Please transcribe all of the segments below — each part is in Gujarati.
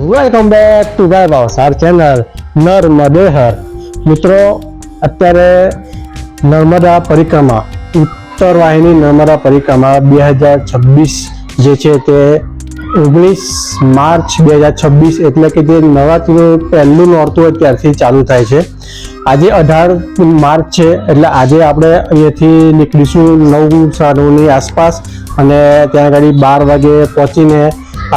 વેલકમ બેક ટુ ગાય ભાવસાર ચેનલ નર્મદે હર. મિત્રો, અત્યારે નર્મદા પરિક્રમા, ઉત્તર વાહિની નર્મદા પરિક્રમા 2026 જે છે તે 19 માર્ચ 2026 એટલે કે જે નવરાત્રીનું પહેલું નોરતું હોય ત્યારથી ચાલુ થાય છે. આજે 18 માર્ચ છે એટલે આજે આપણે અહીંયાથી નીકળીશું 9:30 આસપાસ અને ત્યાં આગળ 12 વાગે પહોંચીને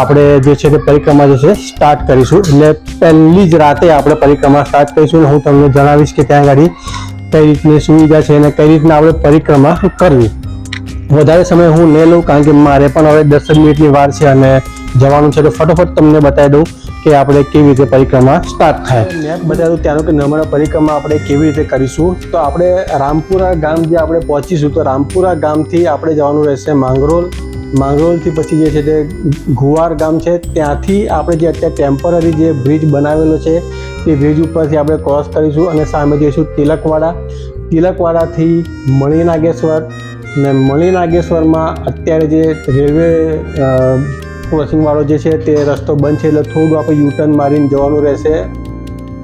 આપણે જે છે તે પરિક્રમા જે છે સ્ટાર્ટ કરીશું. એટલે પહેલી જ રાતે આપણે પરિક્રમા સ્ટાર્ટ કરીશું. હું તમને જણાવીશ કે ત્યાં આગળ કઈ રીતની સુવિધા છે અને કઈ રીતના આપણે પરિક્રમા કરવી. વધારે સમય હું નહીં લઉં કારણ કે મારે પણ હવે 10 મિનિટની વાર છે અને જવાનું છે, તો ફટોફટ તમને બતાવી દઉં કે આપણે કેવી રીતે પરિક્રમા સ્ટાર્ટ થાય. મેપ બતાવી દઉં ત્યાંનું કે નર્મદા પરિક્રમા આપણે કેવી રીતે કરીશું. તો આપણે રામપુરા ગામ જે આપણે પહોંચીશું તો રામપુરા ગામથી આપણે જવાનું રહેશે માંગરોળ. માંગરોળથી પછી જે છે તે ગુવાર ગામ છે, ત્યાંથી આપણે જે અત્યારે ટેમ્પરરી જે બ્રિજ બનાવેલો છે તે બ્રિજ ઉપરથી આપણે ક્રોસ કરીશું અને સામે જઈશું તિલકવાડા. તિલકવાડાથી મણિનાગેશ્વર ને મણિનાગેશ્વરમાં અત્યારે જે રેલવે ક્રોસિંગવાળો જે છે તે રસ્તો બંધ છે એટલે થોડું આપણે યુટર્ન મારીને જવાનું રહેશે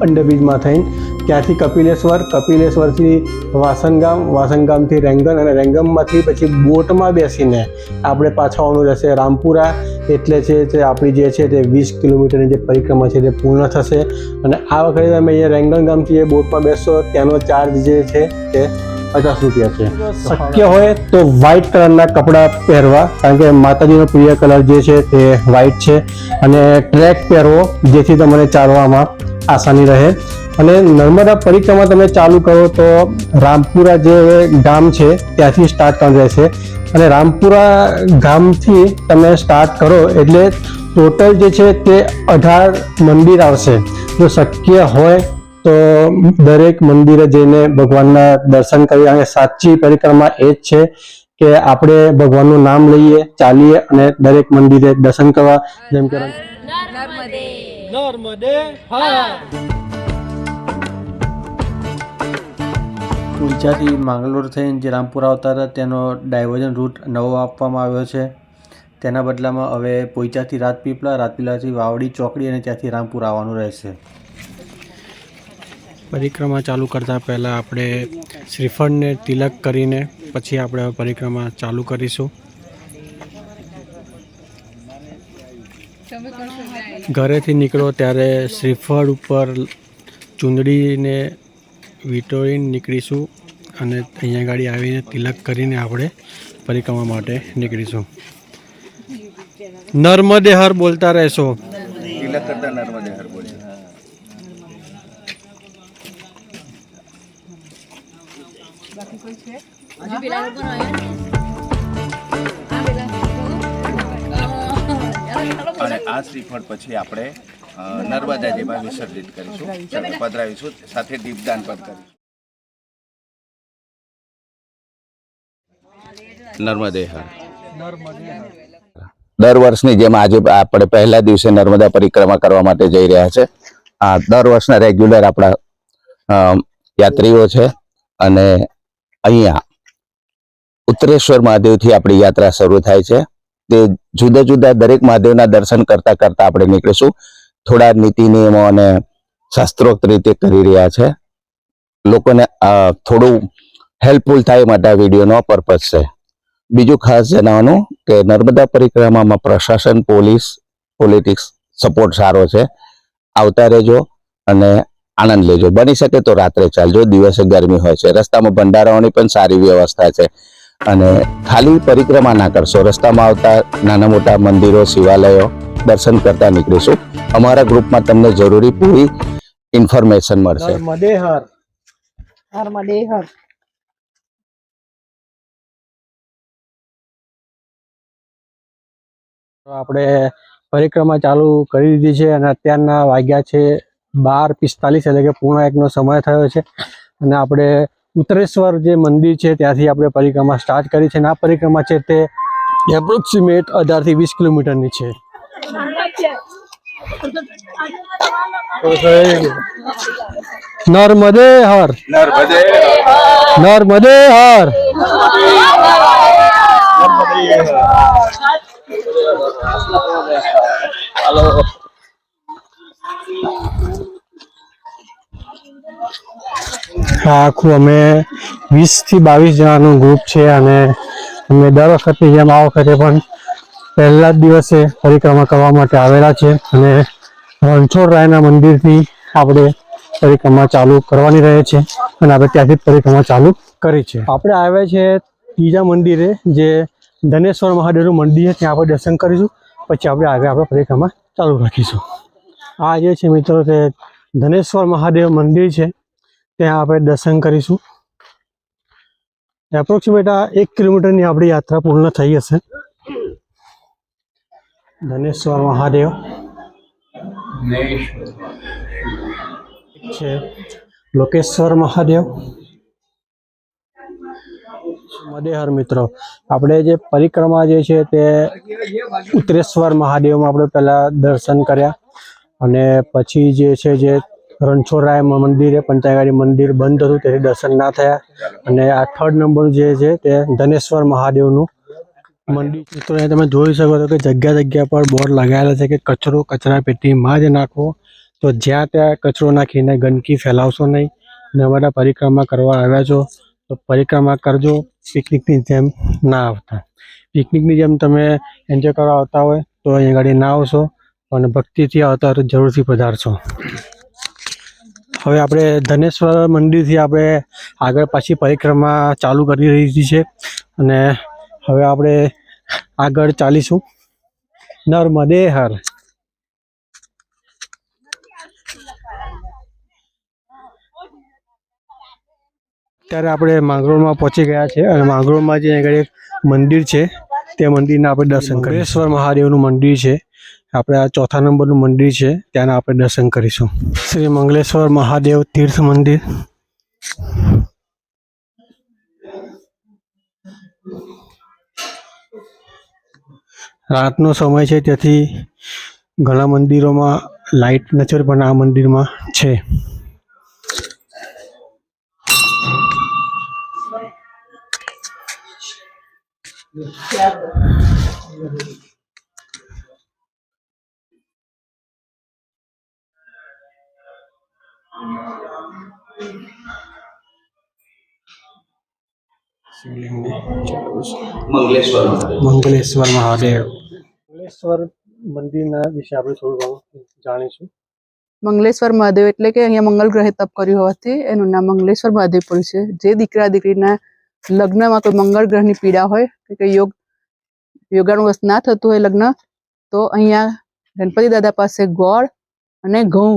અંડરબ્રિજમાં થઈને. ત્યાંથી કપિલેશ્વર, કપિલેશ્વરથી વાસનગામ, વાસનગામથી રેંગન અને રેંગમમાંથી પછી બોટમાં બેસીને આપણે પાછા આવવાનું રહેશે રામપુરા. એટલે છે તે આપણી જે છે તે 20 કિલોમીટરની જે પરિક્રમા છે તે પૂર્ણ થશે. અને આ વખતે તમે અહીંયા રેંગન ગામથી જે બોટમાં બેસશો ત્યાંનો ચાર્જ જે છે તે 50 રૂપિયા છે. શક્ય હોય તો વ્હાઇટ કલરના કપડાં પહેરવા કારણ કે માતાજીનો પ્રિય કલર જે છે તે વ્હાઇટ છે. અને ટ્રેક પહેરવો જેથી તમને ચાલવામાં આસાની રહે. અને નર્મદા પરિક્રમા તમે ચાલુ કરો તો રામપુરા જે ગામ છે ત્યાંથી સ્ટાર્ટ કરવાનું રહેશે. અને રામપુરા ગામથી તમે સ્ટાર્ટ કરો એટલે ટોટલ જે છે તે 18 મંદિર આવશે. જો શક્ય હોય તો દરેક મંદિરે જઈને ભગવાનના દર્શન કરી. અને સાચી પરિક્રમા એ જ છે કે આપણે ભગવાનનું નામ લઈએ, ચાલીએ અને દરેક મંદિરે દર્શન કરવા. જેમ કે નર્મદે હર. ઉંચાથી માંગલોર થઈને જે રામપુરા આવતા હતા તેનો ડાયવર્ઝન રૂટ નવો આપવામાં આવ્યો છે. તેના બદલામાં હવે પોઈચાથી રાજપીપળા, રાજપીપળાથી વાવડી ચોકડી અને ત્યાંથી રામપુર આવવાનું રહેશે. પરિક્રમા ચાલુ કરતાં પહેલાં આપણે શ્રીફળને તિલક કરીને પછી આપણે પરિક્રમા ચાલુ કરીશું. ઘરેથી નીકળો ત્યારે શ્રીફળ ઉપર ચૂંદડીને વીંટળીને નીકળીશું અને અહીંયા ગાડી આવીને તિલક કરીને આપણે પરિક્રમા માટે નીકળીશું. નર્મદે હર બોલતા રહેશો. તિલક કરતા નર્મદે હર બોલે. અને આ શ્રીફળ પછી આપણે નર્મદાજીમાં વિસર્જિત કરીશું, પધરાવીશું, સાથે દીપદાન પણ કરીશું. નર્મદે હર. દર વર્ષની જેમ આજે આપણે પહેલા દિવસે નર્મદા પરિક્રમા કરવા માટે જઈ રહ્યા છે. આ દર વર્ષના રેગ્યુલર આપણા યાત્રીઓ છે અને અહીંયા ઉત્તરેશ્વર મહાદેવથી આપણી યાત્રા શરૂ થાય છે. તે જુદા જુદા દરેક મહાદેવના દર્શન કરતા કરતા આપણે નીકળીશું. થોડા નીતિ નિયમો અને શાસ્ત્રોક્ત રીતે કરી રહ્યા છે. લોકોને થોડું હેલ્પફુલ થાય માટે આ વિડીયોનો પર્પઝ છે. બીજું ખાસ જણાવવાનું કે નર્મદા પરિક્રમામાં પ્રશાસન, પોલીસ, પોલિટિક્સ સપોર્ટ સારો છે. આવતા રહેજો અને આનંદ લેજો. બની શકે તો રાત્રે ચાલજો, દિવસે ગરમી હોય છે. રસ્તામાં ભંડારાઓની પણ સારી વ્યવસ્થા છે. અને ખાલી પરિક્રમા ના કરશો, રસ્તામાં આવતા નાના મોટા મંદિરો, શિવાલયો દર્શન કરતા નીકળીશું. અમારા ગ્રુપમાં તમને જરૂરી પૂરી ઇન્ફોર્મેશન મળશે. નર્મદે હર. નર્મદે હર. આપણે પરિક્રમા ચાલુ કરી દીધી છે અને અત્યારના વાગ્યા છે 12:45 એટલે કે પૂર્ણ 1નો સમય થયો છે. અને આપણે ઉત્તરેશ્વર જે મંદિર છે ત્યાંથી આપણે પરિક્રમા સ્ટાર્ટ કરી છે. અને આ પરિક્રમા છે તે એપ્રોક્સિમેટ 18 થી 20 કિલોમીટરની છે. નર્મદે હર. નર્મદે હર. આ આખું અમે 20 થી 22 જણાનું ગ્રુપ છે અને અમે દર વખતે જેમ આ વખતે પણ પહેલા જ દિવસે પરિક્રમા કરવા માટે આવેલા છે અને રણછોડરાયના મંદિરથી આપણે પરિક્રમા ચાલુ કરવાની રહે છે અને આપણે ત્યાંથી જ પરિક્રમા ચાલુ કરી છે. આપણે આવ્યા છે ત્રીજા મંદિરે જે ધનેશ્વર મહાદેવનું મંદિર છે, ત્યાં આપણે દર્શન કરીશું, પછી આપણે આગળ આપણે પરિક્રમા ચાલુ રાખીશું. આ જે છે મિત્રો તે ધનેશ્વર મહાદેવ મંદિર છે, ત્યાં આપણે દર્શન કરીશું. એપ્રોક્સિમેટ 1 કિલોમીટરની આપણી યાત્રા પૂર્ણ થઈ હશે. ધનેશ્વર મહાદેવ છે, લોકેશ્વર મહાદેવ, મદેહર. મિત્રો આપણે જે પરિક્રમા જે છે તે ઉત્તરેશ્વર મહાદેવમાં આપણે પહેલા દર્શન કર્યા અને પછી જે છે જે રણછોડરાય મંદિરે પંચાયગાડી મંદિર બંધ હતું તેથી દર્શન ના થયા અને આ 3rd નંબર જે છે તે ધનેશ્વર મહાદેવનું મંદિર. મિત્રો અહીંયા તમે જોઈ શકો છો કે જગ્યા જગ્યા પર બોર્ડ લગાવેલા છે કે કચરો કચરા પેટીમાં જ નાખવો, તો જ્યાં ત્યાં કચરો નાખીને ગંદકી ફેલાવશો નહીં. નર્મદા પરિક્રમા કરવા આવ્યા છો તો પરિક્રમા કરજો, પિકનિકની જેમ ના આવતા. પિકનિકની જેમ તમે એન્જોય કરવા આવતા હોય તો અહીં ગાડી ના આવશો અને ભક્તિથી આવતા હોય તો જરૂરથી પધારશો. હવે આપણે ધનેશ્વર મંદિરથી આપણે આગળ પાછી પરિક્રમા ચાલુ કરી રહી છે અને હવે આપણે આગળ ચાલીશું નર્મદે હર. અત્યારે આપણે માંગરોળમાં પહોંચી ગયા છે અને માંગરોળમાં જે આગળ એક મંદિર છે તે મંદિરના આપણે દર્શન કરીશું. મંગલેશ્વર મહાદેવનું મંદિર છે, આપણે આ 4થા નંબરનું મંદિર છે, ત્યાંના આપણે દર્શન કરીશું. શ્રી મંગલેશ્વર મહાદેવ તીર્થ મંદિર. રાતનો સમય છે તેથી ઘણા મંદિરોમાં લાઇટ નથી પણ આ મંદિરમાં છે. મંગલેશ્વર મહાદેવ. મંગલેશ્વર મંદિરના વિશે આપણે થોડું ઘણું જાણીશું. મંગલેશ્વર મહાદેવ એટલે કે અહીંયા મંગલ ગ્રહે તપ કર્યું હોવાથી એનું નામ મંગલેશ્વર મહાદેવ પડ્યું છે. જે દીકરા દીકરીના લગ્નમાં કોઈ મંગળ ગ્રહની પીડા હોય કે યોગાનુવસ્ત ના થતું હોય લગ્ન, તો અહીંયા ગણપતિ દાદા પાસે ગોળ અને ઘઉં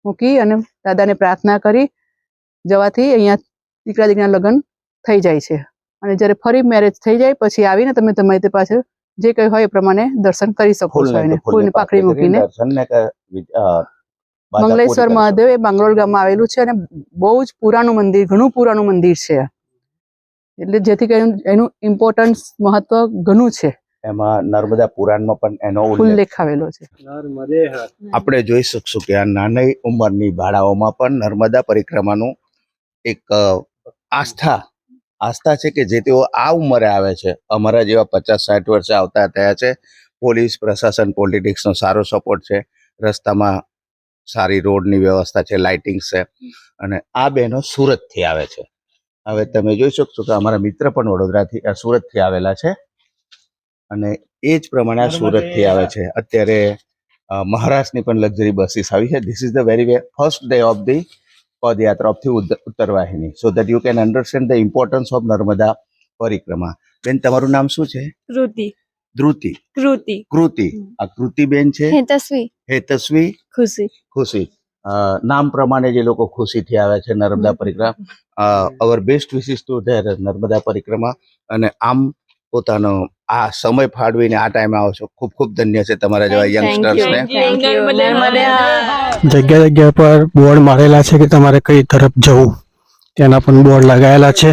મૂકી અને દાદાને પ્રાર્થના કરી જવાથી અહીંયા દીકરા દીકરીના લગ્ન થઈ જાય છે. અને જ્યારે ફરી મેરેજ થઈ જાય પછી આવીને તમે તમારી તે પાસે જે કંઈ હોય એ પ્રમાણે દર્શન કરી શકો છો. એને ફૂલની પાકડી મૂકીને મંગલેશ્વર મહાદેવ એ માંગરોળ ગામમાં આવેલું છે અને બહુ જ પુરાણું મંદિર, ઘણું પુરાણું મંદિર છે. એટલે જેથી કરીને એનું ઇમ્પોર્ટન્સ મહત્વ ઘણું છે. એમાં નર્મદા પુરાણમાં પણ એનો ઉલ્લેખ આવેલો છે. આપણે જોઈ શકશું કે આ નાની ઉંમરની બાળાઓમાં પણ નર્મદા પરિક્રમાનું એક આસ્થા છે કે જે તેઓ આ ઉંમરે આવે છે. અમારા જેવા 50-60 વર્ષે આવતા થયા છે. પોલીસ પ્રશાસન પોલિટિક્સનો સારો સપોર્ટ છે, રસ્તામાં સારી રોડની વ્યવસ્થા છે, લાઇટિંગ છે અને આ બહેનો સુરતથી આવે છે. હવે તમે જોઈ શકશો કે અમારા મિત્ર પણ વડોદરાથી સુરતથી આવેલા છે અને એ જ પ્રમાણે આ સુરતથી આવે છે. અત્યારે મહારાષ્ટ્રની પણ લક્ઝરી બસીસ આવી છે. This is the very first day of the padyatra of the Uttar Vahini, so that you can understand the importance of Narmada Parikrama. બેન, તમારું નામ શું છે? કૃતિ. ધ્રુતિ. કૃતિ. કૃતિ. આ કૃતિ બેન છે. હેતસ્વી. હેતસ્વી. ખુશી. ખુશી. નામ પ્રમાણે જે લોકો ખુશીથી આવે છે નર્મદા પરિક્રમા. Our best wishes to their Narmada પરિક્રમા. અને આમ પોતાનો આ સમય ફાળવીને આ ટાઈમે આવો છો, ખૂબ ખૂબ ધન્ય છે તમારા જેવા યંગસ્ટર્સને. જગ્યા જગ્યા પર બોર્ડ મારેલા છે કે તમારે કઈ તરફ જવું, તેના પણ બોર્ડ લગાવેલા છે.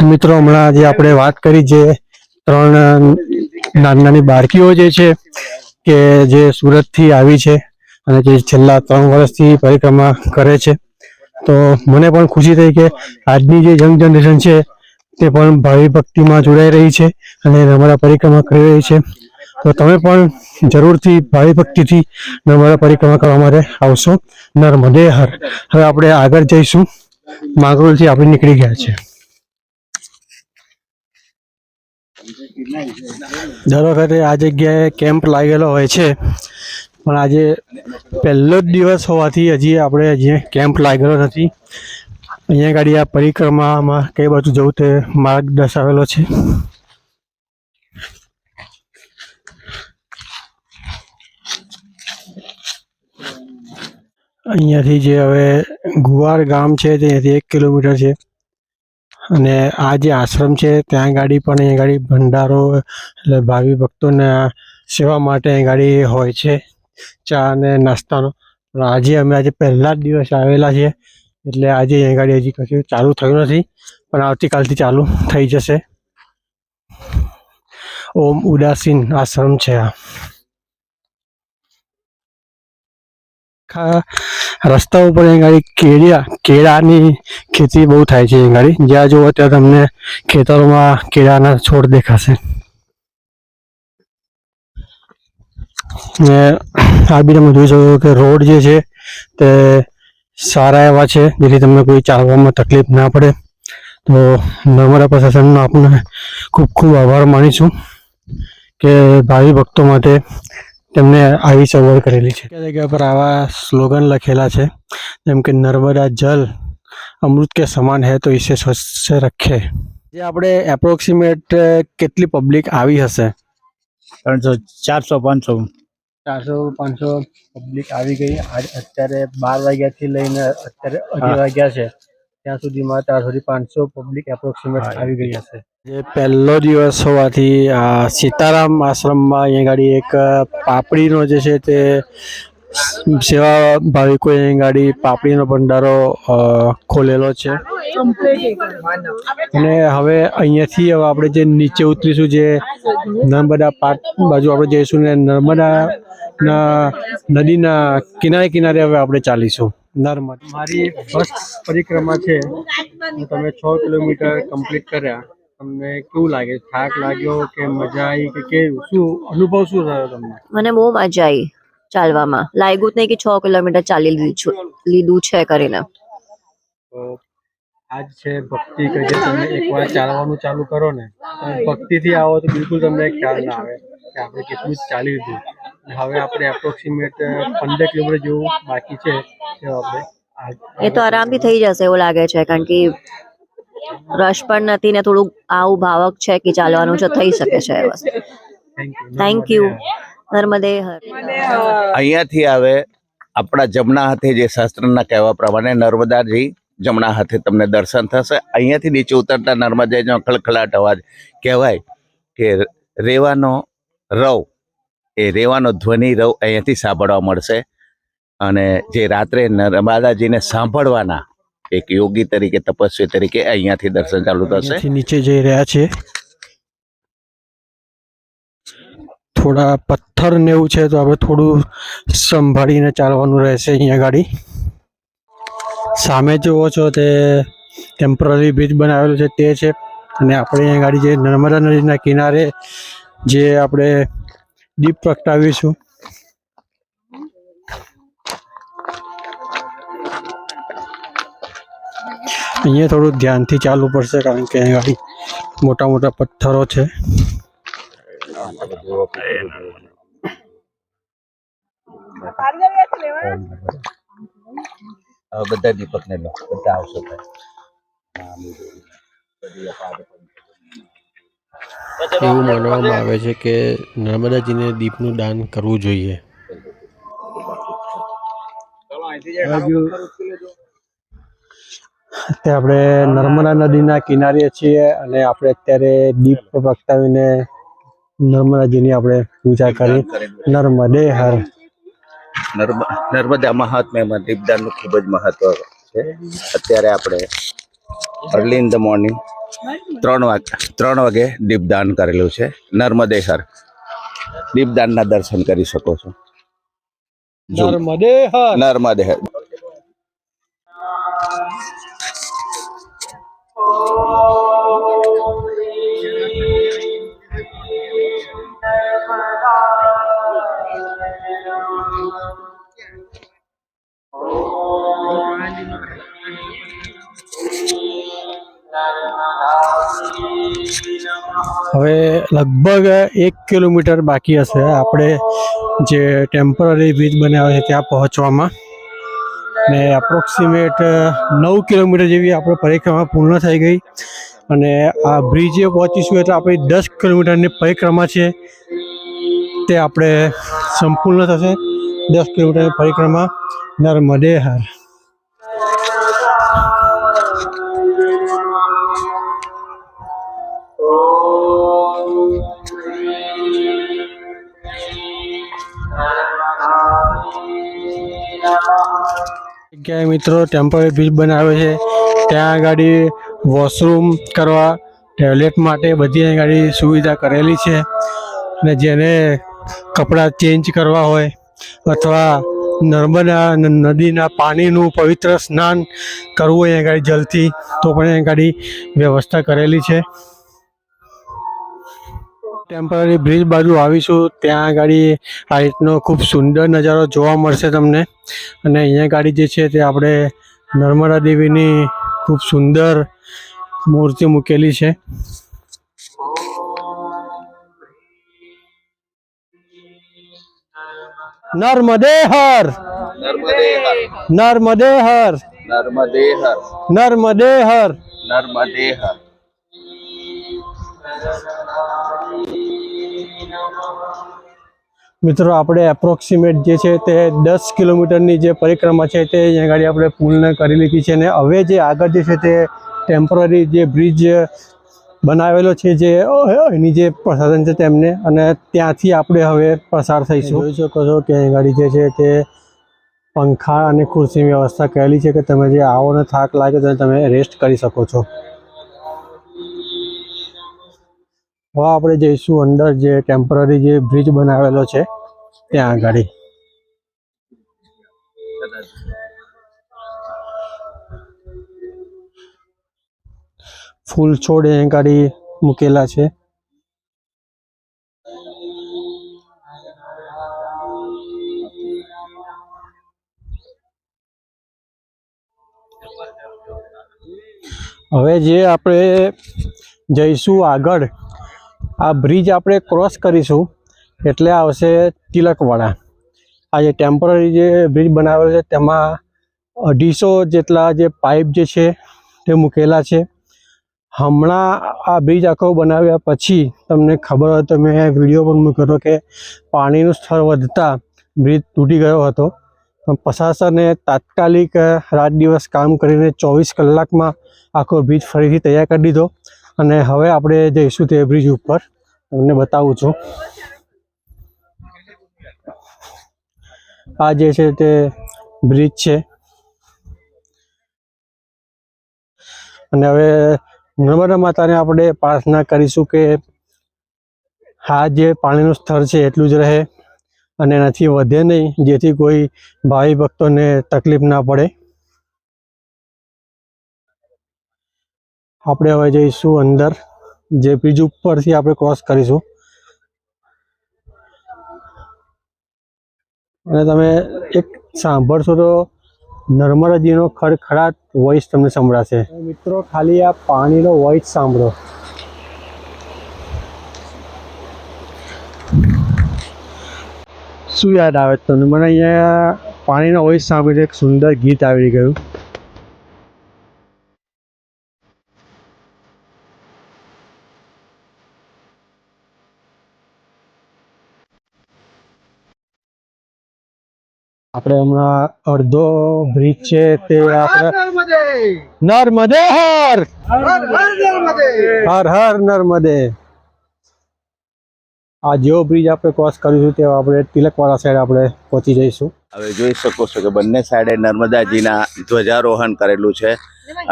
મિત્રો, હમણાં જે આપણે વાત કરી જે 3 નાની બાળકીઓ જે છે કે જે સુરતથી આવી છે અને જે છેલ્લા 3 વર્ષથી પરિક્રમા કરે છે, તો મને પણ ખુશી થઈ કે આજની જે યંગ જનરેશન છે તે પણ ભાવિ ભક્તિમાં જોડાઈ રહી છે અને નર્મદા પરિક્રમા કરી રહી છે. તો તમે પણ જરૂરથી ભાવિ ભક્તિથી નર્મદા પરિક્રમા કરવા માટે આવશો નર્મદે હર. હવે આપણે આગળ જઈશું. માંગરોળથી આપણે નીકળી ગયા છે. દર વખતે આ જગ્યાએ કેમ્પ લાગેલો હોય છે, પણ આજે પહેલો જ દિવસ હોવાથી હજી કેમ્પ લાગેલો નથી. અહીંયા ગાડી આ પરિક્રમામાં કઈ બાજુ જવું તે માર્ગ દર્શાવેલો છે. અહીંયાથી જે હવે ગુવાર ગામ છે ત્યાંથી 1 કિલોમીટર છે, અને આ જે આશ્રમ છે ત્યાં ગાડી પણ અહીંયા ગાડી ભંડારો એટલે ભાવિ ભક્તોના સેવા માટે અહીં ગાડી હોય છે, ચા અને નાસ્તાનો. પણ આજે પહેલા જ દિવસ આવેલા છે, એટલે આજે અહીં ગાડી હજી કશું ચાલુ થયું નથી, પણ આવતીકાલથી ચાલુ થઈ જશે. ઓમ ઉદાસીન આશ્રમ છે આ. રસ્તા ઉપર અહીં ગાડી કેળાની ખેતી બહુ થાય છે. અહીં ગાડી જ્યાં જુઓ ત્યાં તમને ખેતરોમાં કેળાના છોડ દેખાશે. ને આ બી તમે જોઈ શકો કે રોડ જે છે તે સારા એવા છે, જેથી તમને કોઈ ચાલવામાં તકલીફ ના પડે. તો નર્મદા પ્રશાસનનો આપણે ખૂબ ખૂબ આભાર માનીશું કે ભાવિ ભક્તો માટે તેમને આવી સગવડ કરેલી છે. જગ્યા પર આવા સ્લોગન લખેલા છે, જેમ કે નર્મદા જલ અમૃત કે સમાન હૈ તો ઇસે સ્વચ્છ રખે. જે આપણે એપ્રોક્સિમેટ કેટલી પબ્લિક આવી હશે? 400-500 પબ્લિક આવી ગઈ. અત્યારે 12 વાગ્યાથી લઈને અત્યારે 2 વાગ્યા છે, ત્યાં સુધીમાં 400-500 પબ્લિક એપ્રોક્સિમેટ આવી ગઈ હશે. જે પહેલો દિવસ હોવાથી આ સીતારામ આશ્રમમાં અહીંયા ગાડી એક પાપડીનો જે છે તે સેવા ભાવિકોએ અહીં ગાડી પાપડીનો ભંડારો ખોલેલો છે. અને હવે અહીંયાથી આપણે જે નીચે ઉતરીશું, જે નર્મદા પાટ બાજુ આપણે જઈશું ને નર્મદા નદીના કિનારે હવે આપણે ચાલીશું. નર્મદા મારી ફર્સ્ટ પરિક્રમા છે. તમે 6 કિલોમીટર કમ્પ્લીટ કર્યા. તમને કેવું લાગે? થાક લાગ્યો કે મજા આવી કે કેવું, શું અનુભવ શું થયો તમને? મને બહુ મજા આવી ચાલવામાં. લાગ્યું જ નહીં કે 6 કિલોમીટર ચાલી લીધું છે કરીને. તો આજ છે ભક્તિ કે જે તમે એકવાર ચાલવાનું ચાલુ કરો ને, ભક્તિથી આવો તો બિલકુલ તમને ખ્યાલ ના આવે કે આપણે કેટલું ચાલી લીધું. હવે આપણે એપ્રોક્સિમેટ 15 કિલોમીટર જેવું બાકી છે. એ તો આરામથી થઈ જશે એવું લાગે છે, કારણ કે રશ પણ નથી ને થોડુંક આવું ભાવક છે કે ચાલવાનું છે, થઈ શકે છે. બસ થેન્ક યુ. નર્મદે હર. અહીંયાથી હવે આપણા જમણા હાથે જે શાસ્ત્રના કહેવા પ્રમાણે નર્મદાજી જમણા હાથે તમને દર્શન થશે. અહીંયાથી નીચે ઉતરતા નર્મદાનો ખળખળાટ અવાજ કહેવાય કે રેવાનો રવ, એ રેવાનો ધ્વનિ રવ અહીંયાથી સાંભળવા મળશે. અને જે રાત્રે નર્મદાજીને સાંભળવાના એક યોગી તરીકે, તપસ્વી તરીકે અહીંયાથી દર્શન ચાલુ થશે. નીચે જઈ રહ્યા છે. થોડા પથ્થર ને એવું છે, તો આપણે થોડું સંભાળીને ચાલવાનું રહેશે. અહીંયા ગાડી સામે જુઓ છો તે ટેમ્પરરી બ્રિજ બનાવેલો છે તે છે. અને આપણે અહીંયા ગાડી જે નર્મદા નદીના કિનારે જે આપણે દીપ પ્રગટાવીશું. અહીંયા થોડું ધ્યાનથી ચાલવું પડશે, કારણ કે અહીંયા ગાડી મોટા મોટા પથ્થરો છે. બધા દીપકને લો, બધા આવશે. એવું માનવામાં આવે છે કે નર્મદાજીને દીપનું દાન કરવું જોઈએ. અત્યારે આપણે નર્મદા નદીના કિનારે છીએ, અને આપણે અત્યારે દીપ પ્રગટાવીને નર્મદાજીની આપણે પૂજા કરી. નર્મદે હર. નર્મદા મહાત્મ્યમાં દીપદાનનું ખૂબ જ મહત્વ છે. અત્યારે આપણે અર્લી ઇન ધ મોર્નિંગ 3 વાગે દીપદાન કરેલું છે. નર્મદે હર દીપદાનના દર્શન કરી શકો છો. નર્મદે હર. નર્મદે હર. હવે લગભગ 1 કિલોમીટર બાકી હશે આપણે જે ટેમ્પરરી બ્રિજ બનાવ્યો છે ત્યાં પહોંચવામાં, ને એપ્રોક્સિમેટ 9 કિલોમીટર જેવી આપણે પરિક્રમા પૂર્ણ થઈ ગઈ અને આ બ્રિજે પહોંચીશું એટલે આપણી 10 કિલોમીટરની પરિક્રમા છે તે આપણે સંપૂર્ણ થશે. 10 કિલોમીટરની પરિક્રમા નર્મદે હર. જગ્યાએ મિત્રો ટેમ્પરરી બ્રિજ બનાવ્યો છે, ત્યાં ગાડી વોશરૂમ કરવા, ટોયલેટ માટે બધી ગાડી સુવિધા કરેલી છે. અને જેને કપડાં ચેન્જ કરવા હોય અથવા નર્મદા નદીના પાણીનું પવિત્ર સ્નાન કરવું હોય અહીંયા ગાડી જલથી, તો પણ અહીંયા ગાડી વ્યવસ્થા કરેલી છે. ટેમ્પરરી બ્રિજ બાજુ આવીશું ત્યાં ગાડી આ રીતનો ખૂબ સુંદર નજારો જોવા મળશે તમને. અને અહીંયા ગાડી જે છે તે આપણે નર્મદા દેવીની ખૂબ સુંદર મૂર્તિ મૂકેલી છે. નર્મદે હર, નર્મદે હર, નર્મદે હર, નર્મદે હર. નર્મદે હર. મિત્રો આપણે એપ્રોક્સિમેટ જે છે તે 10 કિલોમીટરની જે પરિક્રમા છે તે અહીંયા ગાડી આપણે પૂર્ણ કરી લીધી છે. અને હવે જે આગળ જે છે તે ટેમ્પરરી જે બ્રિજ બનાવેલો છે જે એની જે પ્રસાધન છે તેમને, અને ત્યાંથી આપણે હવે પસાર થઈશું. જોઈ શકો છો કે અહીં ગાડી જે છે તે પંખા અને ખુરશીની વ્યવસ્થા કરેલી છે કે તમે જે આવો ને થાક લાગે તો તમે રેસ્ટ કરી શકો છો. હવે આપણે જઈશું અંદર જે ટેમ્પરરી જે બ્રિજ બનાવેલો છે ત્યાં આગળ. ફૂલ છોડ અહીં ગાડી મૂકેલા છે. હવે જે આપણે જઈશું આગળ, આ બ્રિજ આપણે ક્રોસ કરીશું એટલે આવશે તિલકવાડા. આ જે ટેમ્પરરી જે બ્રિજ બનાવેલો છે તેમાં 250 જેટલા જે પાઇપ જે છે તે મૂકેલા છે. હમણાં આ બ્રિજ આખો બનાવ્યા પછી તમને ખબર હોય તો મેં વિડીયો પણ મૂક્યો હતો કે પાણીનું સ્તર વધતા બ્રિજ તૂટી ગયો હતો. પણ પ્રશાસને તાત્કાલિક રાત દિવસ કામ કરીને 24 કલાકમાં આખો બ્રિજ ફરીથી તૈયાર કરી દીધો. અને હવે આપણે જઈશું તે બ્રિજ ઉપર, તમને બતાવું છું. આ જે છે તે બ્રિજ છે. અને હવે નર્મદા માતાને આપણે પ્રાર્થના કરીશું કે આ જે પાણીનું સ્તર છે એટલું જ રહે અને એનાથી વધે નહીં, જેથી કોઈ ભાવિ ભક્તોને તકલીફ ના પડે. આપણે હવે જઈશું અંદર, જે બ્રિજ ઉપરથી આપણે ક્રોસ કરીશું. અને તમે એક સાંભળશો તો નર્મદાજીનો ખડખડાટ વોઇસ તમને સંભળાશે. મિત્રો ખાલી આ પાણીનો વોઇસ સાંભળો. શું યાદ આવે તમને? મને અહીંયા પાણીનો વોઇસ સાંભળીને એક સુંદર ગીત આવી ગયું. આપણે હમણાં અડધો બ્રિજ છે તે આપણે નર્મદે હર, હર હર નર્મદે. આ જેવો બ્રિજ આપણે ક્રોસ કરીશું તે આપણે તિલકવાડા સાઈડ આપણે પહોંચી જઈશું. હવે જોઈ શકો છો કે બંને સાઈડે નર્મદાજીના ધ્વજારોહણ કરેલું છે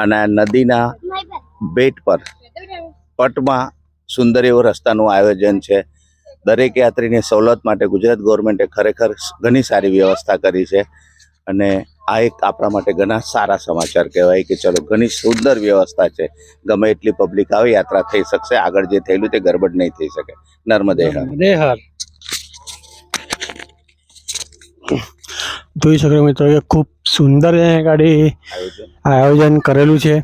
અને નદીના બેટ પર પટમાં સુંદર એવો રસ્તાનું આયોજન છે. દરેક યાત્રીની સવલત માટે ગુજરાત ગવર્મેન્ટે ખરેખર ઘણી સારી વ્યવસ્થા કરી છે. અને આ એક આપણા માટે ઘણા સારા સમાચાર કહેવાય કે ચલો ઘણી સુંદર વ્યવસ્થા છે. ગમે એટલી પબ્લિક આવે, યાત્રા થઈ શકશે. આગળ જે થયેલું તે ગરબડ નહીં થઈ શકે. નર્મદે હર. જોઈ શકો મિત્રો કે ખૂબ સુંદર ગાડી આયોજન કરેલું છે.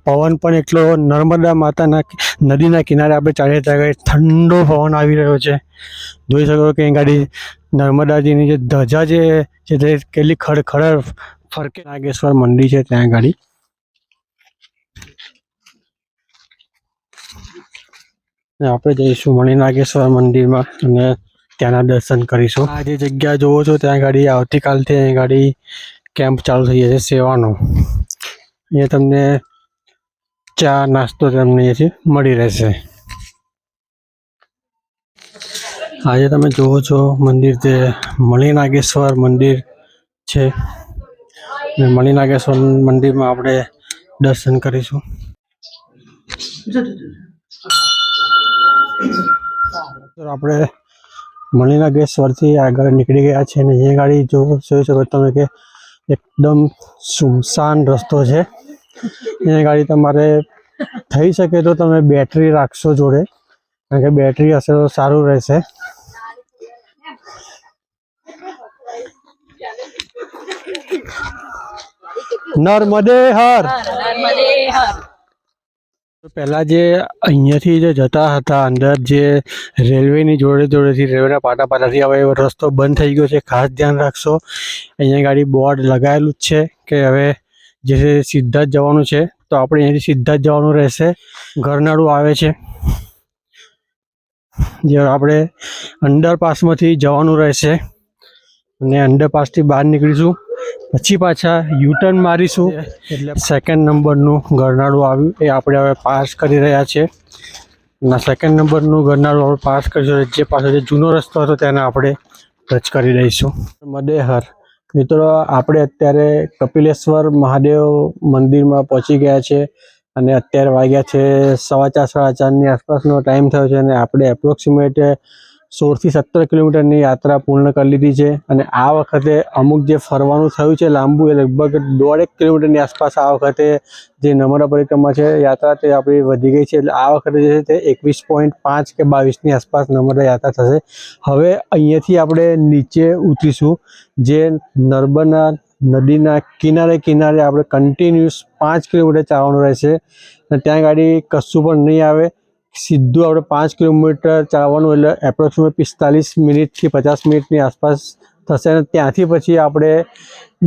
પવન પણ એટલો નર્મદા માતાના નદીના કિનારે આપણે ચાલીએ ત્યાં ઠંડો પવન આવી રહ્યો છે. જોઈ શકો કે અહીં ગાડી નર્મદાજીની જે ધજા જે છે તે કેટલી ખડખડ ફરકે. નાગેશ્વર મંદિર છે ત્યાં ગાડી. આપણે જઈશું મણિનાગેશ્વર મંદિરમાં અને ત્યાંના દર્શન કરીશું. આ જે જગ્યા જોવો છો ત્યાં ગાડી આવતીકાલથી અહીં ગાડી કેમ્પ ચાલુ થઈ જશે સેવાનો. અહીંયા તમને ચા નાસ્તો તમને અહીંયાથી મળી રહેશે. આજે તમે જોવો છો મંદિર તે મણિનાગેશ્વર મંદિર છે. મણિનાગેશ્વર મંદિરમાં આપણે દર્શન કરીશું. આપણે મણિનાગેશ્વરથી આગળ નીકળી ગયા છે અને અહીંયા ગાડી જોઈ શકો તમે કે એકદમ સુમસાન રસ્તો છે. અહીંયા ગાડી તમારે થઈ શકે તો તમે બેટરી રાખશો જોડે, કારણ કે બેટરી હશે તો સારું રહેશે. નર્મદે હર. પહેલા જે અહીંયાથી જે જતા હતા અંદર જે રેલવેની જોડેથી રેલવેના પાટાથી હવે રસ્તો બંધ થઈ ગયો છે. ખાસ ધ્યાન રાખશો. અહીંયા ગાડી બોર્ડ લગાવેલું જ છે કે હવે જે સીધા જ જવાનું છે, તો આપણે અહીંયાથી સીધા જ જવાનું રહેશે. ઘરનાળું આવે છે જે આપણે અંડરપાસમાંથી જવાનું રહેશે અને અંડરપાસથી બહાર નીકળીશું પછી પાછા યુટર્ન મારીશું. એટલે સેકન્ડ નંબરનું ગરનાળું આવ્યું એ આપણે હવે પાસ કરી રહ્યા છીએ. અને સેકન્ડ નંબરનું ગરનાળું આપણે પાસ કરીશું. જે પાછો જે જૂનો રસ્તો હતો તેને આપણે ટચ કરી દઈશું. મદેહર મિત્રો, આપણે અત્યારે કપિલેશ્વર મહાદેવ મંદિરમાં પહોંચી ગયા છે અને અત્યારે વાગ્યા છે 4:15 4:30 આસપાસનો ટાઈમ થયો છે અને આપણે એપ્રોક્સિમેટ 16 થી 17 કિલોમીટરની યાત્રા પૂર્ણ કરી લીધી છે. અને આ વખતે અમુક જે ફરવાનું થયું છે લાંબુ, એ લગભગ 1.5 કિલોમીટરની આસપાસ આ વખતે જે નર્મદા પરિક્રમા છે યાત્રા તે આપણી વધી ગઈ છે. એટલે આ વખતે જે છે તે 21.5 કે 22ની આસપાસ નર્મદા યાત્રા થશે. હવે અહીંયાથી આપણે નીચે ઉતરીશું. જે નર્મદા નદીના કિનારે આપણે કન્ટિન્યુઅસ 5 કિલોમીટર ચાલવાનું રહેશે અને ત્યાં ગાડી કશું પણ નહીં આવે. સીધું આપણે 5 કિલોમીટર ચાલવાનું, એટલે એપ્રોક્સિમેટ 45 મિનિટથી 50 મિનિટની આસપાસ થશે. અને ત્યાંથી પછી આપણે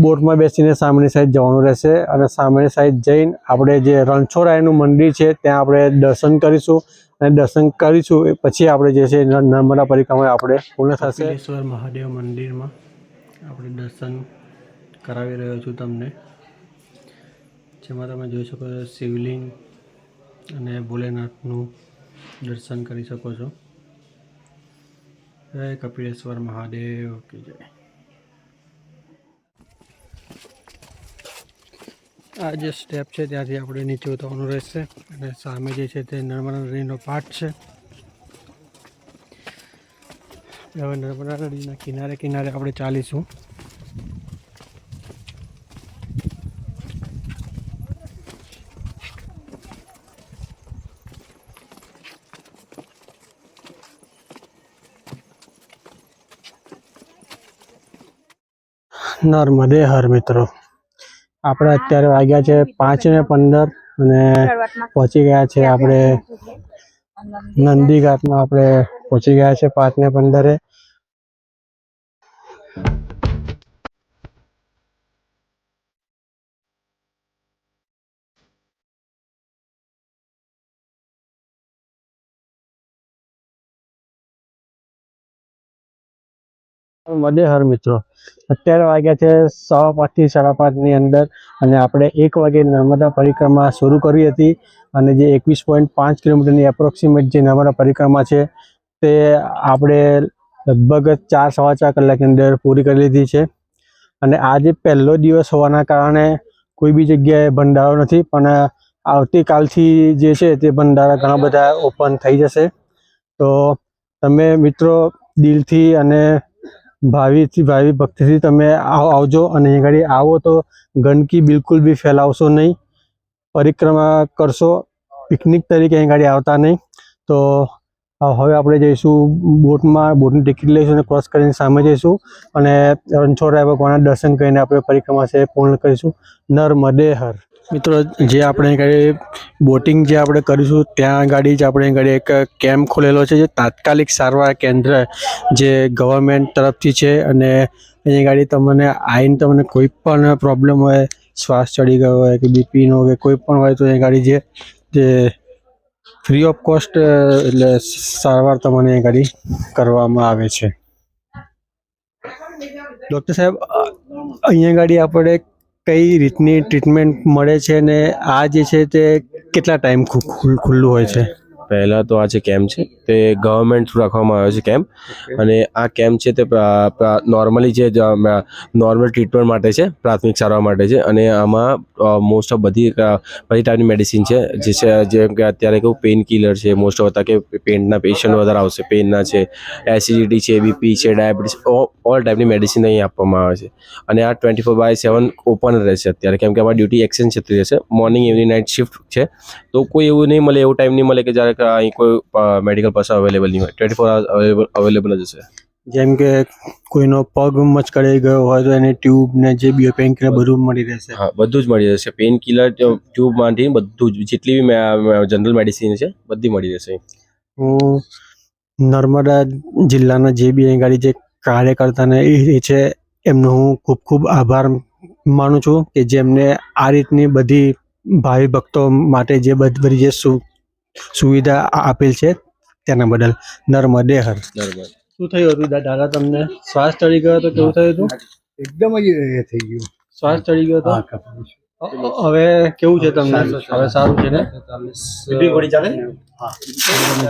બોટમાં બેસીને સામેની સાઈડ જવાનું રહેશે અને સામેની સાઈડ જઈને આપણે જે રણછોડરાયનું મંદિર છે ત્યાં આપણે દર્શન કરીશું અને દર્શન કરીશું પછી આપણે જે છે નર્મદા પરિક્રમા આપણે પૂર્ણ થશે. કપિલેશ્વર મહાદેવ મંદિરમાં આપણે દર્શન કરાવી રહ્યો છું તમને, જેમાં તમે જોઈ શકો છો શિવલિંગ અને ભોલેનાથનું દર્શન કરી શકો છો. જય કપિલેશ્વર મહાદેવ કી જય. આ જે સ્ટેપ છે ત્યાંથી આપણે નીચે ઉતરવાનું રહેશે અને સામે જે છે તે નર્મદા નદીનો પાટ છે. હવે નર્મદા નદીના કિનારે આપણે ચાલીશું. નર્મદે હર મિત્રો, આપણે અત્યારે વાગ્યા છે 5:15 અને પહોંચી ગયા છે આપણે નંદીઘાટમાં. આપણે પહોંચી ગયા છે 5:15. મદેહર મિત્રો, અત્યારે વાગ્યા છે 5:15 થી 5:30ની અંદર અને આપણે 1 વાગે નર્મદા પરિક્રમા શરૂ કરી હતી અને જે 21.5 કિલોમીટરની એપ્રોક્સિમેટ જે નર્મદા પરિક્રમા છે તે આપણે લગભગ 4-4.25 કલાકની અંદર પૂરી કરી લીધી છે. અને આજે પહેલો દિવસ હોવાના કારણે કોઈ બી જગ્યાએ ભંડારો નથી, પણ આવતીકાલથી જે છે તે ભંડારા ઘણા બધા ઓપન થઈ જશે. તો તમે મિત્રો દિલથી અને ભાવિ ભક્તિથી તમે આવજો અને અહીં આગળ આવો તો ગંદકી બિલકુલ બી ફેલાવશો નહીં. પરિક્રમા કરશો, પિકનિક તરીકે અહીં આગળ આવતા નહીં. તો હવે આપણે જઈશું બોટની ટિકિટ લઈશું અને ક્રોસ કરીને સામે જઈશું અને રણછોડરાય ભગવાનના દર્શન કરીને આપણે પરિક્રમા છે પૂર્ણ કરીશું. નર્મદે હર. મિત્રો જે આપણે ગાડી બોટિંગ જે આપણે કરીશું ત્યાં ગાડી જ આપણે ગાડી એક કેમ્પ ખોલેલો છે જે તાત્કાલિક સારવાર કેન્દ્ર જે ગવર્મેન્ટ તરફથી છે અને અહીં ગાડી તમને આવીને તમને કોઈ પણ પ્રોબ્લેમ હોય શ્વાસ ચડી ગયો હોય કે બીપીનો કે કોઈ પણ હોય તો એ ગાડી જે ફ્રી ઓફ કોસ્ટ એટલે સારવાર તમને એ ગાડી કરવામાં આવે છે. ડૉક્ટર સાહેબ અહીંયા ગાડી આપણે કઈ રીતની ટ્રીટમેન્ટ મળે છે ને આ જે છે તે કેટલા ટાઈમ ખુલ્લું હોય છે? પહેલાં તો આ જે કેમ્પ છે તે ગવર્મેન્ટ થ્રુ રાખવામાં આવ્યો છે કેમ્પ અને આ કેમ્પ છે તે નોર્મલી જે નોર્મલ ટ્રીટમેન્ટ માટે છે, પ્રાથમિક સારવાર માટે છે અને આમાં મોસ્ટ ઓફ બધી ટાઈપની મેડિસિન છે જે છે જેમ કે અત્યારે કેવું પેઇન કિલર છે મોસ્ટ ઓફ હતા કે પેઇનના પેશન્ટ વધારે આવશે, પેઇનના છે, એસિડિટી છે, બીપી છે, ડાયાબિટીસ ઓલ ટાઈપની મેડિસિન અહીં આપવામાં આવે છે અને આ 24/7 ઓપન રહેશે અત્યારે કેમ કે અમારી ડ્યુટી એક્સચેન્જ થતી રહેશે. મોર્નિંગ ઇવનિંગ નાઇટ શિફ્ટ છે તો કોઈ એવું નહીં મળે, એવું ટાઈમ નહીં મળે કે જ્યારે અહીં કોઈ મેડિકલ પર્સન અવેલેબલ નહીં હોય. 24 અવર્સ અવેલેબલ જ હશે. જેમ કે કોઈનો પગ મચકડાઈ ગયો હોય તો એને ટ્યુબ ને જે બી પેઇન કિલર બધું મળી રહેશે? હા, બધું જ મળી રહેશે. પેઇન કિલર ટ્યુબમાંથી બધું જ જેટલી બી જનરલ મેડિસિન છે બધી મળી રહેશે. હું નર્મદા જિલ્લાના જે બી અહીં ગાડી જે કાર્યકર્તાને એ છે એમનો હું ખૂબ ખૂબ આભાર માનું છું કે જેમને આ રીતની બધી ભાવિ ભક્તો માટે જે બધી જે સુવિધા આપેલ છે તેના બદલ નર્મદે હર. બરાબર. શું થયું હતું દાદા? તમને શ્વાસ ચડી ગયો તો કેવું થયું હતું? એકદમ જ એ થઈ ગયું. શ્વાસ ચડી ગયો હતો? હવે કેવું છે તમને? હવે સારું છે ને? તમે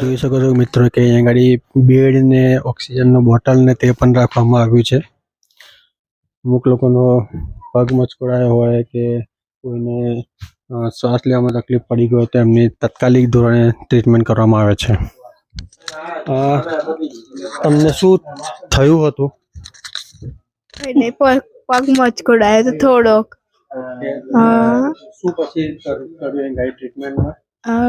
જોઈ શકો છો મિત્રો કે અહીંયા ગાડી બેડ ને ઓક્સિજનનો બોટલ ને તે પણ રાખવામાં આવ્યું છે. અમુક લોકોનો પગ મચકોડાયો હોય કે કોઈને શ્વાસ લેવામાં તકલીફ પડી ગઈ હોય તો એમની તાત્કાલિક ધોરણે ટ્રીટમેન્ટ કરવામાં આવે છે. તમને શું થયું હતું? એટલે પગ મચકોડાયો તો થોડોક. શું પછી કર્યું ગાડી ટ્રીટમેન્ટમાં?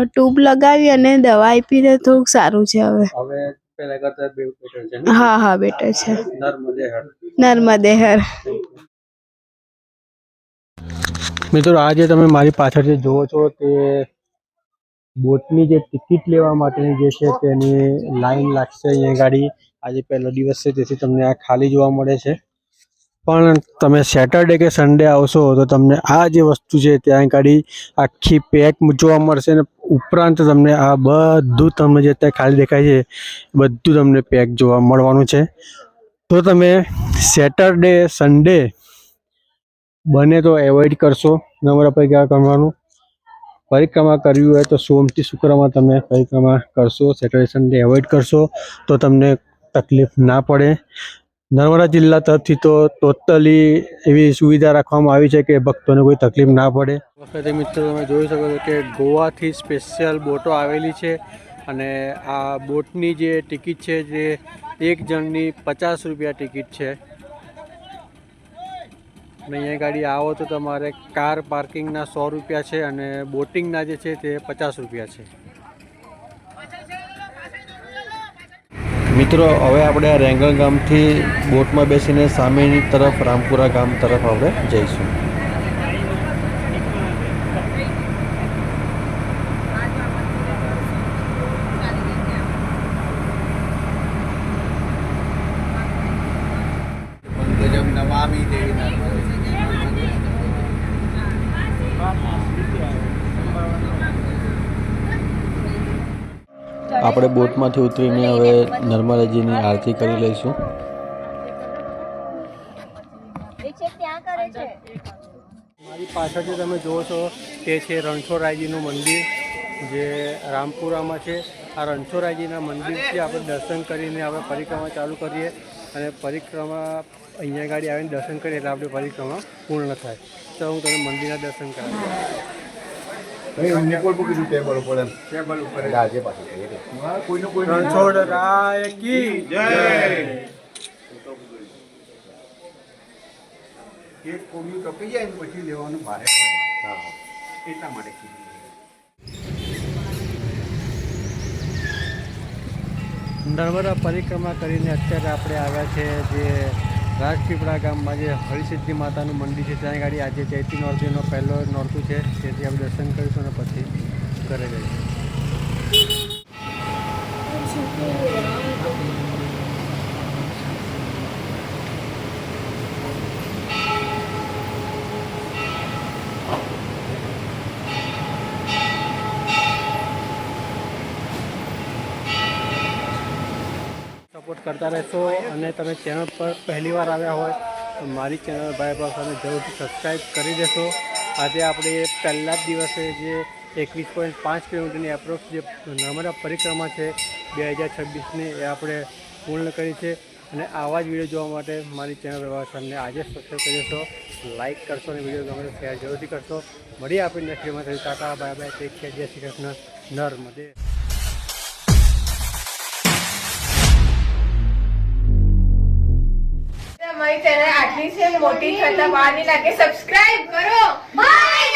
ટ્યુબ લગાવી અને દવા આપી ને થોડુંક સારું છે હવે. હવે પહેલા કરતા બેટર છે ને? હા બેટર છે. નર્મદે હર. નર્મદે હર. મિત્રો આજે તમે મારી પાછળ જે જુઓ છો તે બોટની જે ટિકિટ લેવા માટેની જે છે તેની લાઈન લાગશે અહીંયા ગાડી. આજે પહેલો દિવસ છે તેથી તમને આ ખાલી જોવા મળે છે પણ તમે સેટરડે કે સન્ડે આવશો તો તમને આ જે વસ્તુ છે ત્યાં ગાડી આખી પેક જોવા મળશે ને ઉપરાંત તમને આ બધું તમને જે ત્યાં ખાલી દેખાય છે બધું તમને પેક જોવા મળવાનું છે. તો તમે સેટરડે સન્ડે બને તો એવોઇડ કરશો નર્મદા પરિક્રમા કરવાનું. પરિક્રમા કરવી હોય તો સોમથી શુક્રમાં તમે પરિક્રમા કરશો, સેટરડે સન્ડે એવોઇડ કરશો તો તમને તકલીફ ના પડે. નર્મદા જિલ્લા તરફથી તો ટોટલી એવી સુવિધા રાખવામાં આવી છે કે ભક્તોને કોઈ તકલીફ ના પડે. વખતે મિત્રો તમે જોઈ શકો છો કે ગોવાથી સ્પેશિયલ બોટો આવેલી છે અને આ બોટની જે ટિકિટ છે જે એક જણની 50 રૂપિયા ટિકિટ છે અને અહીંયા ગાડી આવો તો તમારે કાર પાર્કિંગના 100 રૂપિયા છે અને બોટિંગના જે છે તે 50 રૂપિયા છે. મિત્રો હવે આપણે આ રેંગણ ગામથી બોટમાં બેસીને સામેની તરફ રામપુરા ગામ તરફ આપણે જઈશું. આપણે બોટમાંથી ઉતરીને હવે નર્મદાજીની આરતી કરી લઈશું. મારી પાછળ જે તમે જુઓ છો તે છે રણછોડરાયજીનું મંદિર જે રામપુરામાં છે. આ રણછોડરાયજીના મંદિરથી આપણે દર્શન કરીને આપણે પરિક્રમા ચાલુ કરીએ અને પરિક્રમા અહીંયા ગાડી આવીને દર્શન કરીએ એટલે આપણી પરિક્રમા પૂર્ણ થાય. તો હું તમને મંદિરના દર્શન કરાવું. રણછોડરાય કી જય. એક કોમી કપી જાય પછી લેવાનું ભારે પડે એટલા માટે નર્મદા પરિક્રમા કરીને અત્યારે આપણે આવ્યા છે જે રાજપીપળા ગામમાં જે હરિસિદ્ધિ માતાનું મંદિર છે ત્યાં ગાડી આજે ચૈતી નોરતીનો પહેલો નોરતું છે, તેથી આપણે દર્શન કરીશું અને પછી ઘરે જઈશું. સપોર્ટ કરતા રહેશો અને તમે ચેનલ પર પહેલી વાર આવ્યા હોય તો મારી ચેનલ ભાઈ ભાવસાને જરૂરથી સબસ્ક્રાઈબ કરી દેશો. આજે આપણે પહેલા જ દિવસે જે 21.5 કિલોમીટરની એપ્રોક્સ જે નર્મદા પરિક્રમા છે 2026ની એ આપણે પૂર્ણ કરી છે. અને આવા જ વિડીયો જોવા માટે મારી ચેનલ ભાઈ ભાવસાને આજે સબસ્ક્રાઈબ કરી દેશો, લાઇક કરશો અને વિડીયો ગમે તો શેર જરૂરથી કરશો. મળીએ આપણે નેક્સ્ટ વિડીયોમાં. Tata bye bye, take care, જય શ્રી કૃષ્ણ, નર્મદે. અમારી ચેનલ આટલી છે, મોટી થતા વાર નહીં લાગે. સબસ્ક્રાઇબ કરો. બાય.